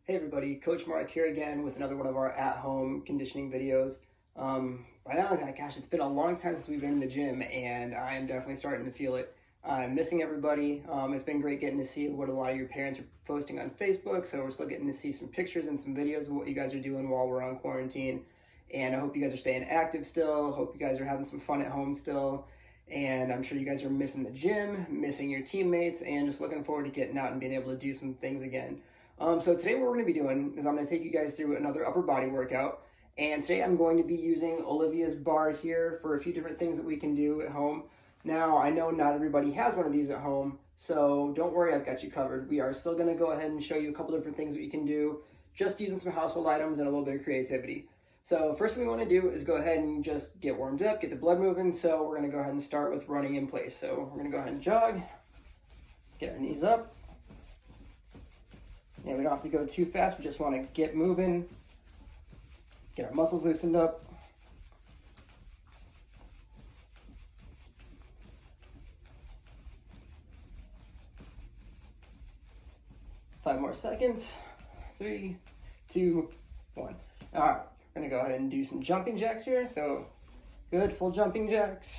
Hey everybody, Coach Mark here again with another one of our at-home conditioning videos. By now, gosh, it's been a long time since we've been in the gym, and I am definitely starting to feel it. I'm missing everybody. It's been great getting to see what a lot of your parents are posting on Facebook, so we're still getting to see some pictures and some videos of what you guys are doing while we're on quarantine. And I hope you guys are staying active still. Hope you guys are having some fun at home still. And I'm sure you guys are missing the gym, missing your teammates, and just looking forward to getting out and being able to do some things again. So today what we're going to be doing is I'm going to take you guys through another upper body workout. And today I'm going to be using Olivia's bar here for a few different things that we can do at home. Now, I know not everybody has one of these at home, so don't worry, I've got you covered. We are still going to go ahead and show you a couple different things that you can do, just using some household items and a little bit of creativity. So first thing we want to do is go ahead and just get warmed up, get the blood moving. So we're going to go ahead and start with running in place. So we're going to go ahead and jog, get our knees up. And we don't have to go too fast, we just want to get moving, get our muscles loosened up. Five more seconds. 3, 2, 1. All right, we're gonna go ahead and do some jumping jacks here. So good, full jumping jacks.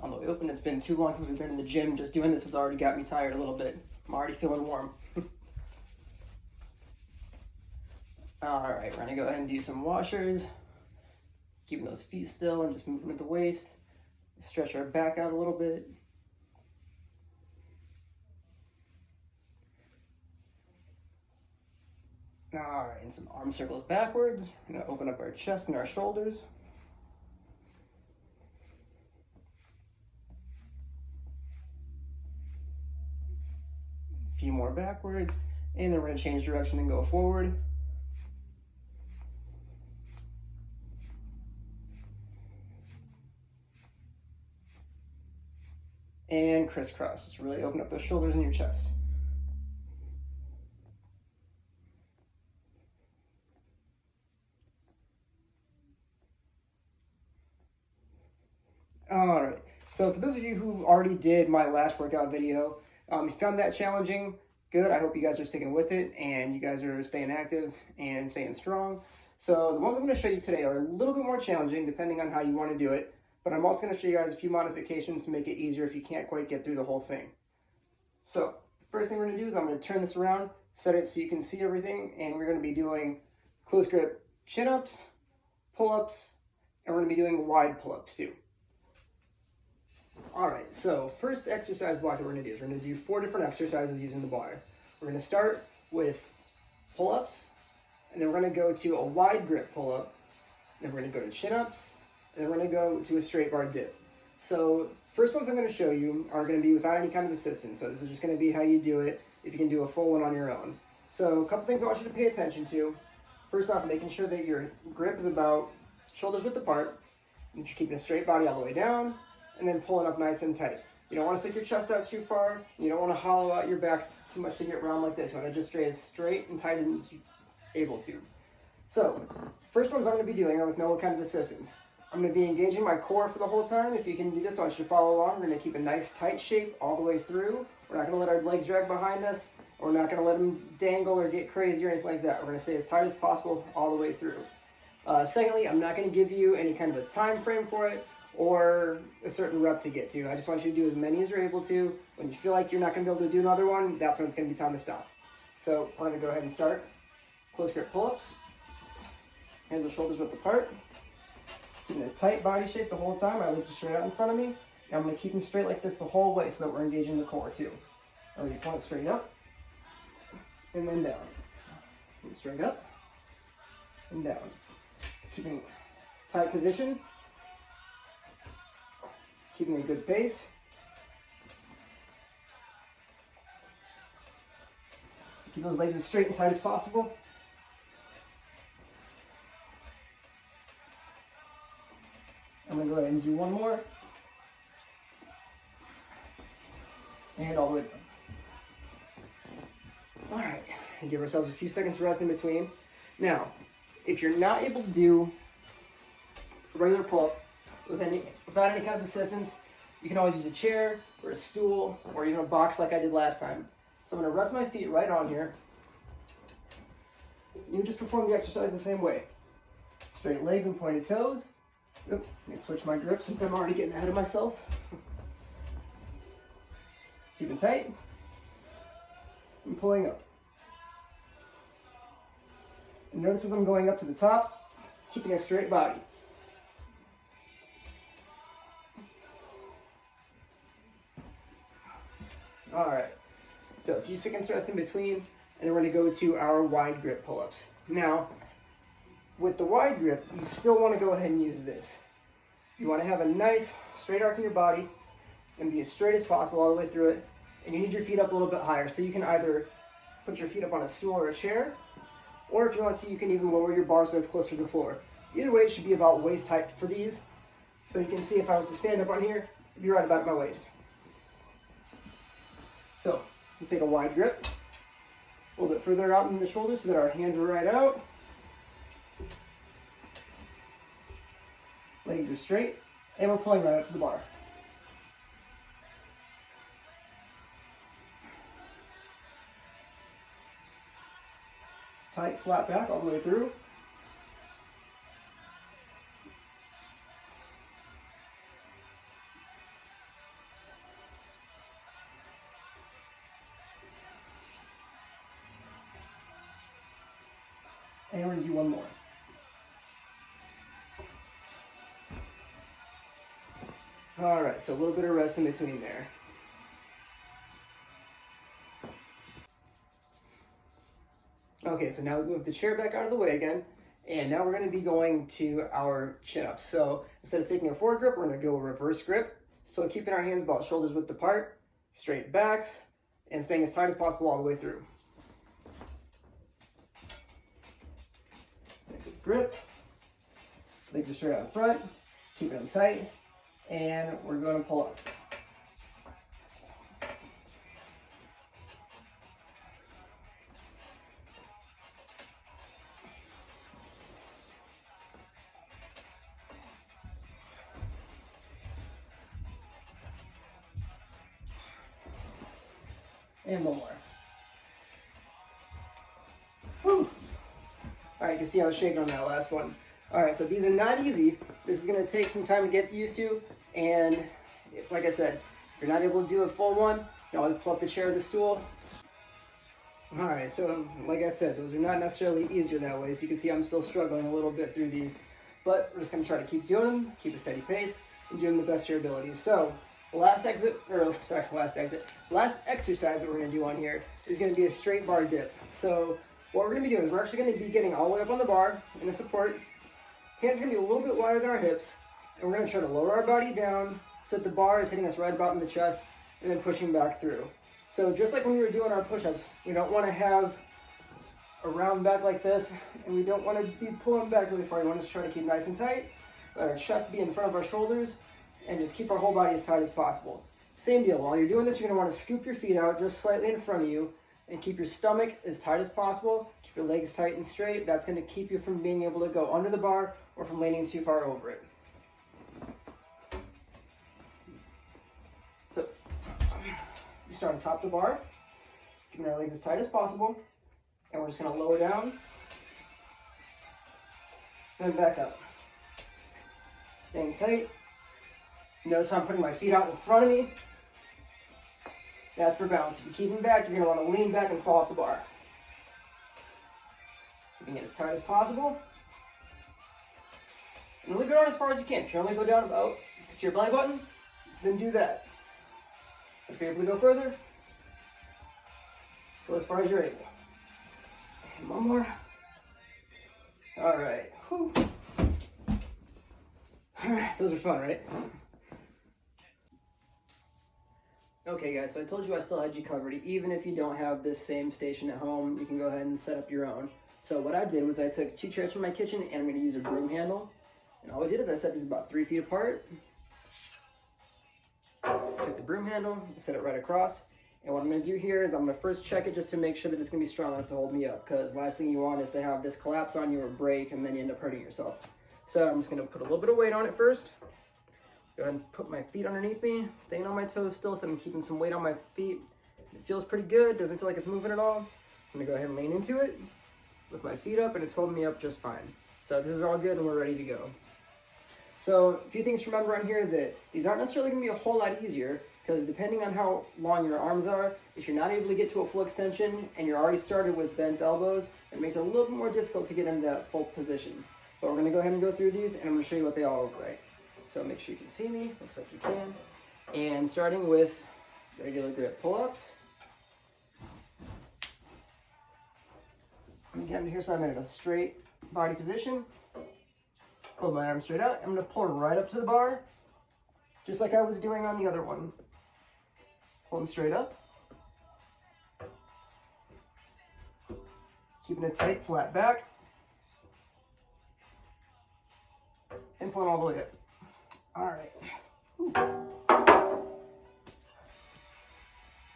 On the way open, it's been too long since we've been in the gym. Just doing this has already got me tired a little bit. I'm already feeling warm. All right, we're gonna go ahead and do some washers. Keeping those feet still and just moving at the waist. Stretch our back out a little bit. All right, and some arm circles backwards. We're gonna open up our chest and our shoulders. A few more backwards, and then we're gonna change direction and go forward. And crisscross, just really open up those shoulders and your chest. All right, so for those of you who already did my last workout video, if you found that challenging, good. I hope you guys are sticking with it and you guys are staying active and staying strong. So the ones I'm going to show you today are a little bit more challenging depending on how you want to do it, but I'm also going to show you guys a few modifications to make it easier if you can't quite get through the whole thing. So first thing we're going to do is I'm going to turn this around, set it so you can see everything, and we're going to be doing close grip chin-ups, pull-ups, and we're going to be doing wide pull-ups too. All right, so first exercise block that we're going to do is we're going to do 4 different exercises using the bar. We're going to start with pull-ups, and then we're going to go to a wide grip pull-up, then we're going to go to chin-ups, and then we're going to go to a straight bar dip. So first ones I'm going to show you are going to be without any kind of assistance. So this is just going to be how you do it if you can do a full one on your own. So a couple things I want you to pay attention to. First off, making sure that your grip is about shoulders width apart, and you're keeping a straight body all the way down, and then pulling up nice and tight. You don't want to stick your chest out too far. You don't want to hollow out your back too much to get round like this. You want to just stay as straight and tight as you're able to. So, first ones I'm going to be doing are with no kind of assistance. I'm going to be engaging my core for the whole time. If you can do this, I want you to follow along. We're going to keep a nice tight shape all the way through. We're not going to let our legs drag behind us. We're not going to let them dangle or get crazy or anything like that. We're going to stay as tight as possible all the way through. Secondly, I'm not going to give you any kind of a time frame for it or a certain rep to get to. I just want you to do as many as you're able to. When you feel like you're not going to be able to do another one, that's when it's going to be time to stop. So we're going to go ahead and start. Close grip pull-ups. Hands and shoulders width apart. Keeping a tight body shape the whole time. I lift it straight out in front of me. And I'm going to keep them straight like this the whole way so that we're engaging the core too. I'm going to point straight up and then down. And straight up and down. Keeping tight position. Keeping a good pace. Keep those legs as straight and tight as possible. I'm going to go ahead and do one more. And all the way down. All right, and give ourselves a few seconds rest in between. Now, if you're not able to do a regular pull-up without any kind of assistance, You can always use a chair or a stool or even a box like I did last time. So I'm going to rest my feet right on here. You can just perform the exercise the same way. Straight legs and pointed toes. Oop, let me switch my grip since I'm already getting ahead of myself. Keeping tight and pulling up. And notice as I'm going up to the top, keeping a straight body. All right, so a few seconds rest in between, and then we're going to go to our wide grip pull-ups. Now, with the wide grip, you still want to go ahead and use this. You want to have a nice straight arc in your body and be as straight as possible all the way through it. And you need your feet up a little bit higher, so you can either put your feet up on a stool or a chair, or if you want to, you can even lower your bar so it's closer to the floor. Either way, it should be about waist height for these. So you can see if I was to stand up on here, it'd be right about at my waist. So, you take a wide grip, a little bit further out in the shoulders so that our hands are right out. Legs are straight, and we're pulling right up to the bar. Tight, flat back all the way through. And we're going to do one more. All right, so a little bit of rest in between there. Okay, so now we move the chair back out of the way again, and now we're going to be going to our chin-ups. So instead of taking a forward grip, we're going to go reverse grip. So keeping our hands about shoulders width apart, straight backs, and staying as tight as possible all the way through. Grip, legs are straight out in front, keeping them tight, and we're going to pull up. And one more. Whew. All right, you can see I was shaking on that last one. All right, so these are not easy. This is gonna take some time to get used to, and like I said, if you're not able to do a full one, you can always pull up the chair or the stool. All right, so like I said, those are not necessarily easier that way, so you can see I'm still struggling a little bit through these, but we're just gonna try to keep doing them, keep a steady pace, and do them the best of your abilities. So, last exercise that we're gonna do on here is gonna be a straight bar dip. So, what we're going to be doing is we're actually going to be getting all the way up on the bar in the support. Hands are going to be a little bit wider than our hips. And we're going to try to lower our body down so that the bar is hitting us right about in the chest and then pushing back through. So just like when we were doing our push-ups, we don't want to have a round back like this, and we don't want to be pulling back really far. We want to try to keep nice and tight, let our chest be in front of our shoulders, and just keep our whole body as tight as possible. Same deal. While you're doing this, you're going to want to scoop your feet out just slightly in front of you, and keep your stomach as tight as possible. Keep your legs tight and straight. That's going to keep you from being able to go under the bar or from leaning too far over it. So, you start on top of the bar, keeping our legs as tight as possible, and we're just going to lower down, and then back up. Staying tight. Notice how I'm putting my feet out in front of me. That's for balance. If you keep them back, you're going to want to lean back and fall off the bar. Keeping it as tight as possible. And only go down as far as you can. If you only go down about to your belly button, then do that. If you're able to go further, go as far as you're able. And one more. All right. Whew. All right, those are fun, right? Okay guys, so I told you I still had you covered. Even if you don't have this same station at home, you can go ahead and set up your own. So what I did was I took 2 chairs from my kitchen and I'm going to use a broom handle. And all I did is I set these about 3 feet apart. Took the broom handle, set it right across. And what I'm going to do here is I'm going to first check it just to make sure that it's going to be strong enough to hold me up. Because last thing you want is to have this collapse on you or break and then you end up hurting yourself. So I'm just going to put a little bit of weight on it first. Go ahead and put my feet underneath me, staying on my toes still, so I'm keeping some weight on my feet. It feels pretty good, doesn't feel like it's moving at all. I'm gonna go ahead and lean into it with my feet up, and it's holding me up just fine. So this is all good and we're ready to go. So a few things to remember on here, that these aren't necessarily gonna be a whole lot easier, because depending on how long your arms are, if you're not able to get to a full extension and you're already started with bent elbows, it makes it a little bit more difficult to get into that full position. But we're gonna go ahead and go through these, and I'm gonna show you what they all look like. So make sure you can see me, looks like you can. And starting with regular grip pull-ups. Again, here, so I'm in a straight body position. Hold my arm straight out. I'm gonna pull right up to the bar, just like I was doing on the other one. Holding straight up. Keeping it tight, flat back. And pulling all the way up. All right.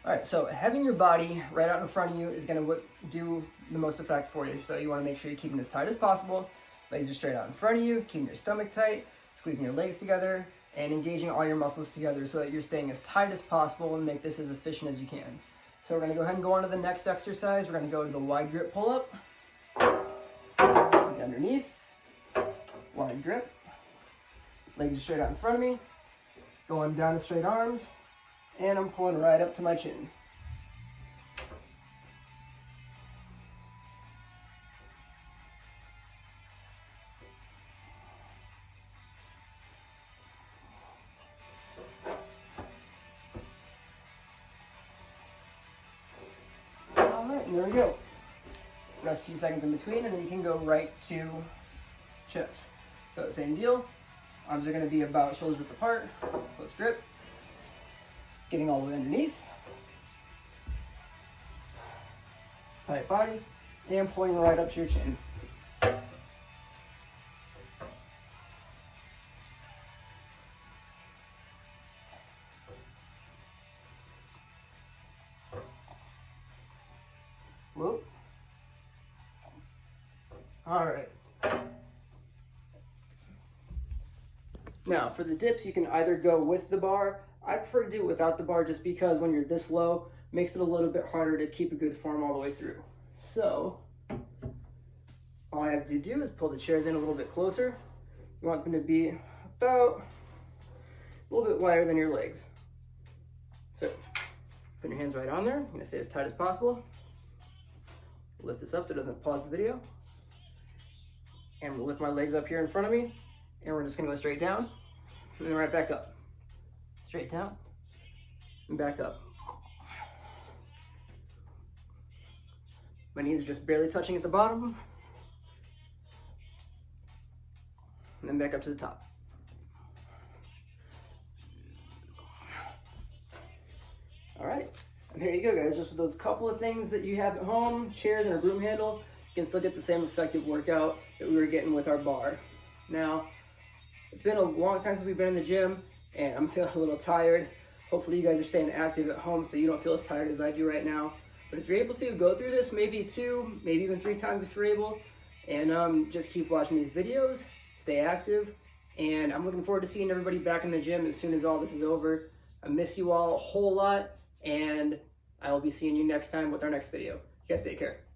All right, so having your body right out in front of you is gonna do the most effect for you. So you wanna make sure you're keeping it as tight as possible. Legs are straight out in front of you, keeping your stomach tight, squeezing your legs together, and engaging all your muscles together so that you're staying as tight as possible and make this as efficient as you can. So we're gonna go ahead and go on to the next exercise. We're gonna go to the wide grip pull-up. Underneath, wide grip. Legs are straight out in front of me. Going down to straight arms, and I'm pulling right up to my chin. Alright, and there we go. Rest a few seconds in between, and then you can go right to chips. So same deal. Arms are going to be about shoulders width apart. Close grip. Getting all the way underneath. Tight body. And pulling right up to your chin. Whoop. All right. Now, for the dips, you can either go with the bar. I prefer to do it without the bar just because when you're this low, it makes it a little bit harder to keep a good form all the way through. So, all I have to do is pull the chairs in a little bit closer. You want them to be about a little bit wider than your legs. So, put your hands right on there. I'm gonna stay as tight as possible. Lift this up so it doesn't pause the video. And we'll lift my legs up here in front of me. And we're just gonna go straight down, and then right back up. Straight down, and back up. My knees are just barely touching at the bottom. And then back up to the top. All right, and there you go, guys. Just those couple of things that you have at home, chairs and a broom handle, you can still get the same effective workout that we were getting with our bar. Now, it's been a long time since we've been in the gym, and I'm feeling a little tired. Hopefully you guys are staying active at home so you don't feel as tired as I do right now. But if you're able to, go through this maybe 2, maybe even 3 times if you're able, and just keep watching these videos, stay active, and I'm looking forward to seeing everybody back in the gym as soon as all this is over. I miss you all a whole lot, and I will be seeing you next time with our next video. You guys take care.